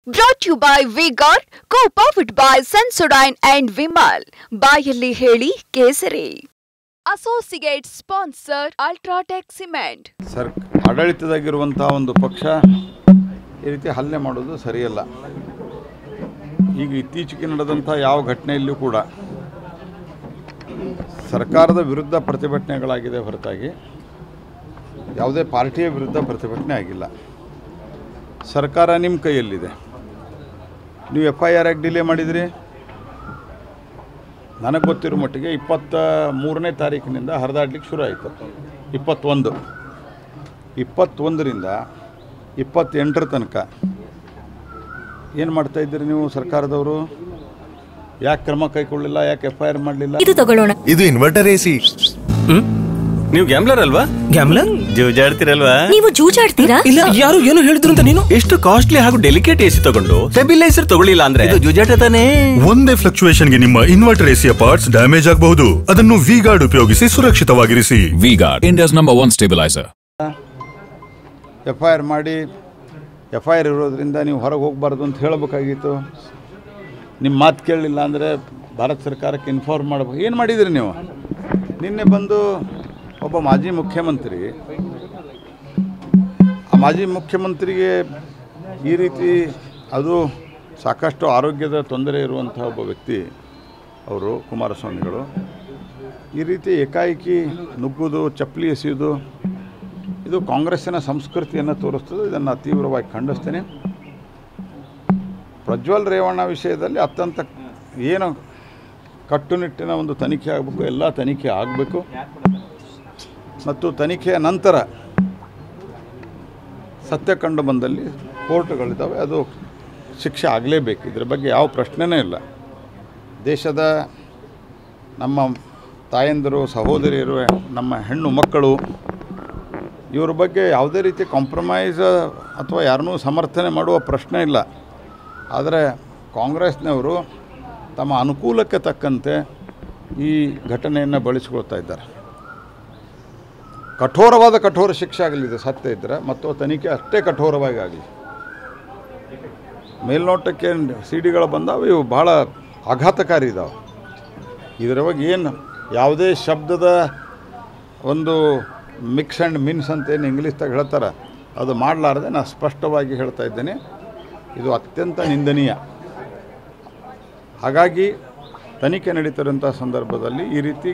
Brought to you by V-Guard, co-powered by Sensodyne and Vimal. ಬಾಯಲ್ಲಿ ಹೇಳಿ ಕೇಸರಿ. Associate sponsor Ultratech Cement. ಆಡಳಿತದಾಗಿರುವಂತಹ ಒಂದು ಪಕ್ಷ ಈ ರೀತಿ ಹಲ್ಲೆ ಮಾಡೋದು ಸರಿಯಲ್ಲ. ಈಗ ಇತ್ತೀಚೆಗೆ ನಡೆದಂಥ ಯಾವ ಘಟನೆಯಲ್ಲೂ ಕೂಡ ಸರ್ಕಾರದ ವಿರುದ್ಧ ಪ್ರತಿಭಟನೆಗಳಾಗಿದೆ ಹೊರತಾಗಿ ಯಾವುದೇ ಪಾರ್ಟಿಯ ವಿರುದ್ಧ ಪ್ರತಿಭಟನೆ ಆಗಿಲ್ಲ. ಸರ್ಕಾರ ನಿಮ್ಮ ಕೈಯಲ್ಲಿದೆ. ನೀವು FIR ಯಾಕೆ ಡಿಲೇ ಮಾಡಿದಿರಿ? ನನಗೆ ಗೊತ್ತಿರೋ ಮಟ್ಟಿಗೆ 23ನೇ ತಾರೀಕಿನಿಂದ ಹರಿದಾಡ್ಲಿಕ್ಕೆ ಶುರು ಆಯಿತು. 21ರಿಂದ 28ರ ತನಕ ಏನು ಮಾಡ್ತಾಯಿದ್ದೀರಿ ನೀವು ಸರ್ಕಾರದವರು? ಯಾಕೆ ಕ್ರಮ ಕೈಗೊಳ್ಳಿಲ್ಲ? ಯಾಕೆ FIR ಮಾಡಲಿಲ್ಲ? ಇದು ತಗೊಳ್ಳೋಣ. ಇದು ಇನ್ವರ್ಟರ್ AC. ನೀವು ಗ್ಯಾಮ್ಲರ್ ಅಲ್ವಾ? ಗ್ಯಾಮ್ಲರ್ ಜೂಜಾಡ್ತಿರಲ್ವಾ? ನೀವು ಜೂಜಾಡ್ತೀರಾ? ಇಲ್ಲ, ಯಾರು ಏನು ಹೇಳಿದ್ರು ಅಂತ ನೀನು ಎಷ್ಟು ಕಾಸ್ಟ್ಲಿ ಹಾಗೂ ಡೆಲಿಕೇಟ್ AC ತಗೊಂಡು ಸ್ಟೆಬಿಲೈಸರ್ ತಗೊಳ್ಳಿಲ್ಲ ಅಂದ್ರೆ ಇದು ಜೂಜಾಟ ತಾನೇ. ಒಂದೇ ಫ್ಲಕ್ಚುಯೇಷನ್ ಗೆ ನಿಮ್ಮ ಇನ್ವರ್ಟರ್ AC ಪಾರ್ಟ್ಸ್ ಡ್ಯಾಮೇಜ್ ಆಗಬಹುದು. ಅದನ್ನು V-Guard ಉಪಯೋಗಿಸಿ ಸುರಕ್ಷಿತವಾಗಿರಿಸಿ. V-Guard, India's #1 stabilizer. FIR ಮಾಡಿ FIR ಇರೋದ್ರಿಂದ ನೀವು ಹೊರಗೆ ಹೋಗಬಾರ್ದು ಅಂತ ಹೇಳಬೇಕಾಗಿತ್ತು. ನಿಮ್ಮ ಮಾತು ಕೇಳಲಿಲ್ಲ ಅಂದರೆ ಭಾರತ ಸರ್ಕಾರಕ್ಕೆ ಇನ್ಫಾರ್ಮ್ ಮಾಡಬೇಕು. ಏನು ಮಾಡಿದಿರಿ ನೀವು? ನಿನ್ನೆ ಬಂದು ಒಬ್ಬ ಮಾಜಿ ಮುಖ್ಯಮಂತ್ರಿ, ಆ ಮಾಜಿ ಮುಖ್ಯಮಂತ್ರಿಗೆ ಈ ರೀತಿ, ಅದು ಸಾಕಷ್ಟು ಆರೋಗ್ಯದ ತೊಂದರೆ ಇರುವಂಥ ಒಬ್ಬ ವ್ಯಕ್ತಿ ಅವರು, ಕುಮಾರಸ್ವಾಮಿಗಳು, ಈ ರೀತಿ ಏಕಾಏಕಿ ನುಗ್ಗುವುದು, ಚಪ್ಪಲಿ ಎಸೆಯುವುದು, ಇದು ಕಾಂಗ್ರೆಸ್ಸಿನ ಸಂಸ್ಕೃತಿಯನ್ನು ತೋರಿಸ್ತದೆ. ಇದನ್ನು ತೀವ್ರವಾಗಿ ಖಂಡಿಸ್ತೇನೆ. ಪ್ರಜ್ವಲ್ ರೇವಣ್ಣ ವಿಷಯದಲ್ಲಿ ಅತ್ಯಂತ ಏನು ಕಟ್ಟುನಿಟ್ಟಿನ ಒಂದು ತನಿಖೆ ಆಗಬೇಕು, ಎಲ್ಲ ತನಿಖೆ ಆಗಬೇಕು. ಮತ್ತು ತನಿಖೆಯ ನಂತರ ಸತ್ಯ ಕಂಡು ಬಂದಲ್ಲಿ ಕೋರ್ಟ್ಗಳಿದ್ದಾವೆ, ಅದು ಶಿಕ್ಷೆ ಆಗಲೇಬೇಕು. ಇದರ ಬಗ್ಗೆ ಯಾವ ಪ್ರಶ್ನೆನೇ ಇಲ್ಲ. ದೇಶದ ನಮ್ಮ ತಾಯಂದಿರು, ಸಹೋದರಿಯರು, ನಮ್ಮ ಹೆಣ್ಣು ಮಕ್ಕಳು, ಇವ್ರ ಬಗ್ಗೆ ಯಾವುದೇ ರೀತಿ ಕಾಂಪ್ರಮೈಸ್ ಅಥವಾ ಯಾರನ್ನೂ ಸಮರ್ಥನೆ ಮಾಡುವ ಪ್ರಶ್ನೆ ಇಲ್ಲ. ಆದರೆ ಕಾಂಗ್ರೆಸ್ನವರು ತಮ್ಮ ಅನುಕೂಲಕ್ಕೆ ತಕ್ಕಂತೆ ಈ ಘಟನೆಯನ್ನು ಬಳಸಿಕೊಳ್ತಾ ಇದ್ದಾರೆ. ಕಠೋರ ಶಿಕ್ಷೆ ಆಗಲಿದೆ ಸತ್ಯ ಇದ್ದರೆ, ಮತ್ತು ತನಿಖೆ ಅಷ್ಟೇ ಕಠೋರವಾಗಿ ಆಗಲಿ. ಮೇಲ್ನೋಟಕ್ಕೆ CDಗಳು ಬಂದಾವೆ, ಇವು ಭಾಳ ಆಘಾತಕಾರಿ ಇದ್ದಾವೆ. ಇದರ ಬಗ್ಗೆ ಏನು ಯಾವುದೇ ಶಬ್ದದ ಒಂದು ಮಿಕ್ಸ್ ಆ್ಯಂಡ್ ಮಿನ್ಸ್ ಅಂತ ಏನು ಇಂಗ್ಲೀಷ್ದಾಗ ಹೇಳ್ತಾರೆ, ಅದು ಮಾಡಲಾರದೆ ನಾನು ಸ್ಪಷ್ಟವಾಗಿ ಹೇಳ್ತಾ ಇದ್ದೇನೆ, ಇದು ಅತ್ಯಂತ ನಿಂದನೀಯ. ಹಾಗಾಗಿ ತನಿಖೆ ನಡೀತಿರೋಂಥ ಸಂದರ್ಭದಲ್ಲಿ ಈ ರೀತಿ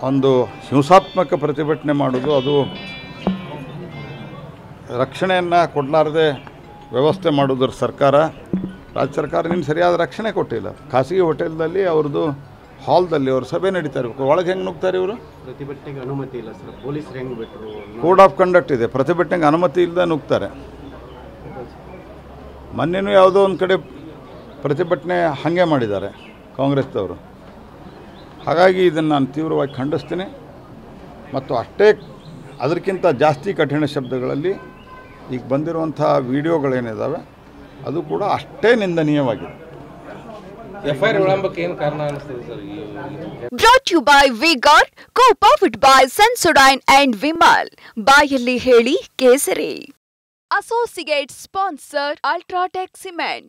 ಒಂದು ಹಿಂಸಾತ್ಮಕ ಪ್ರತಿಭಟನೆ ಮಾಡೋದು, ಅದು ರಕ್ಷಣೆಯನ್ನು ಕೊಡಲಾರದೆ ವ್ಯವಸ್ಥೆ ಮಾಡೋದ್ರ ಸರ್ಕಾರ, ರಾಜ್ಯ ಸರ್ಕಾರ ನಿನ್ನ ಸರಿಯಾದ ರಕ್ಷಣೆ ಕೊಟ್ಟಿಲ್ಲ. ಖಾಸಗಿ ಹೋಟೆಲ್ದಲ್ಲಿ ಅವ್ರದ್ದು ಹಾಲ್ದಲ್ಲಿ ಅವ್ರ ಸಭೆ ನಡೀತಾ ಇರಬೇಕು. ಒಳಗೆ ಹೆಂಗೆ ನುಗ್ತಾರೆ ಇವರು? ಪ್ರತಿಭಟನೆಗೆ ಅನುಮತಿ ಇಲ್ಲ ಸರ್, ಪೊಲೀಸರು ಹೆಂಗೆ ಬಿಟ್ಟರು? ಕೋಡ್ ಆಫ್ ಕಂಡಕ್ಟ್ ಇದೆ, ಪ್ರತಿಭಟನೆಗೆ ಅನುಮತಿ ಇಲ್ಲದೆ ನುಗ್ತಾರೆ. ಮೊನ್ನೆನೂ ಯಾವುದೋ ಒಂದು ಕಡೆ ಪ್ರತಿಭಟನೆ ಹಾಗೆ ಮಾಡಿದ್ದಾರೆ ಕಾಂಗ್ರೆಸ್ದವರು. ಹಾಗಾಗಿ ಇದನ್ನು ನಾನು ತೀವ್ರವಾಗಿ ಖಂಡಿಸ್ತೀನಿ. ಮತ್ತು ಅಷ್ಟೇ ಅದಕ್ಕಿಂತ ಜಾಸ್ತಿ ಕಠಿಣ ಶಬ್ದಗಳಲ್ಲಿ ಈಗ ಬಂದಿರುವಂಥ ವಿಡಿಯೋಗಳೇನಿದ್ದಾವೆ ಅದು ಕೂಡ ಅಷ್ಟೇ ನಿಂದನೀಯವಾಗಿದೆ. FIR ವಿಳಂಬಕ್ಕೆ ಏನು ಕಾರಣ ಅನಿಸ್ತದೆ sir? Brought to you by V-Guard, co-powered by Sensodyne and Vimal. ಬಾಯಲ್ಲಿ ಹೇಳಿ ಕೇಸರಿ. Associate sponsor Ultratech Cement.